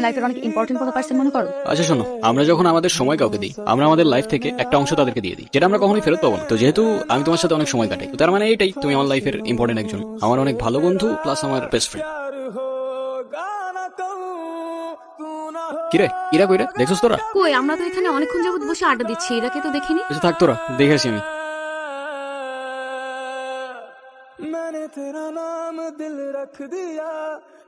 লাইফের অনেক ইম্পর্টেন্ট কোনো পার্সন মনে করো? আচ্ছা শোনো, আমরা যখন আমাদের সময় কাউকে দিই, আমরা আমাদের লাইফ থেকে একটা অংশ তাদেরকে দিয়ে দিই, যেটা আমরা কখনোই ফেরত পাবো না। তো যেহেতু আমি তোমার সাথে অনেক সময় কাটাই, তো তার মানে এটাই তুমি আমার লাইফের ইম্পর্টেন্ট একজন, আমার অনেক ভালো বন্ধু প্লাস আমার বেস্ট ফ্রেন্ড। কিরে, ইরা কইরা দেখছস তোরা? কই, আমরা তো এখানে অনেকক্ষণ যাবত বসে আড্ডা দিচ্ছি, এরাকে তো দেখিনি। আচ্ছা থাক, তোরা দেখে আসি আমি। मैंने तेरा नाम दिल रख दिया,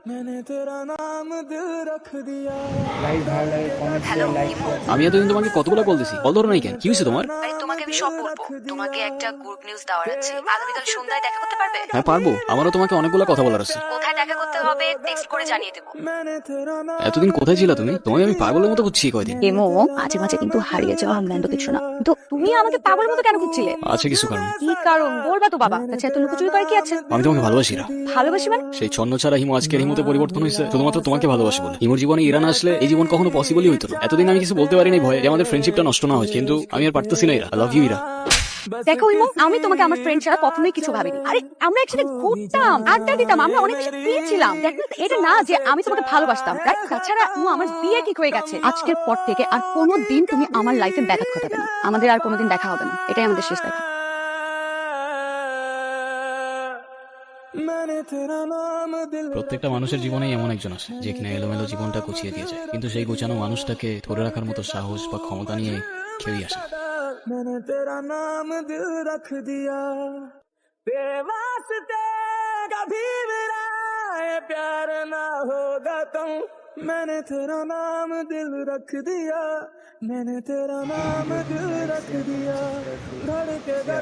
मैंने तेरा नाम दिल रख दिया। লাইক ভালো লাগে কমেন্ট হ্যালো, শেয়ার লাইক করো। আমি এতদিন তোমাকে কতগুলো কল দিছি, কল ধরো নাই কেন? কি হয়েছে তোমার? আরে তোমাকে আমি সব বলবো। তোমাকে একটা গুড নিউজ দেওয়ার আছে। আগামীকাল সন্ধ্যায় দেখা করতে পারবে? হ্যাঁ পারবো, আমারও তোমাকে অনেকগুলো কথা বলার আছে। কোথায় দেখা করতে হবে টেক্সট করে জানিয়ে দেবো। मैंने तेरा नाम এতদিন কোথায় ছিলা তুমি? তোমাকে আমি পাগলের মতো খুঁজছি কয়দিন। এমো মাঝে মাঝে কিন্তু হারিয়ে যাওয়া ম্যান্ড কিছু না। তো তুমি আমাকে পাগলের মতো কেন খুঁজছিলে? আছে কিছু কারণ। কি কারণ বলবা তো বাবা। আচ্ছা এত লুকোচুরি করে কি আছে? আমি তোমাকে ভালোবাসি ইরা। ভালোবাসি মানে? সেই ছন্ন ছাড়া হিমু আজকের হিমুতে পরিবর্তন হয়েছে শুধুমাত্র তোমাকে ভালোবাসি বলে। হিমুর জীবনে ইরান আসলে এই জীবন কখনো পসিবলই হইতো না। এতদিন আমি কিছু বলতে পারিনি ভয়ে যে আমাদের ফ্রেন্ডশিপটা নষ্ট না হয়, কিন্তু আমি আর পারতেছি না Ira. I love you Ira. দেখো ইমো, আমি তোমাকে আমার ফ্রেন্ড ছাড়া কখনোই কিছু ভাবিনি। আরে আমরা একসাথে ঘুরতাম, আড্ডা দিতাম, আমরা অনেক বেশি ফ্রি ছিলাম। দেখো এটা না যে আমি তোমাকে ভালোবাসতাম, রাইট? তাছাড়া আমার বিয়ে ঠিক হয়ে গেছে। আজকের পর থেকে আর কোনোদিন তুমি আমার লাইফে ব্যাঘাত ঘটাবে না। আমাদের আর কোনোদিন দেখা হবে না, এটাই আমাদের শেষ দেখা। मैंने तेरा नाम दिल প্রত্যেকটা মানুষের জীবনেই এমন একজন আছে যে কিনা এলোমেলো জীবনটা গুছিয়ে দিয়ে যায়, কিন্তু সেই গোছানো মানুষটাকে ধরে রাখার মতো সাহস বা ক্ষমতা নিয়ে কেউই আসে না। मैंने तेरा नाम दिल रख दिया, तेरे वास्ते कभी मेरा ये प्यार ना होगा तुम। मैंने तेरा नाम दिल रख दिया, मैंने तेरा नाम दिल रख दिया, धड़केगा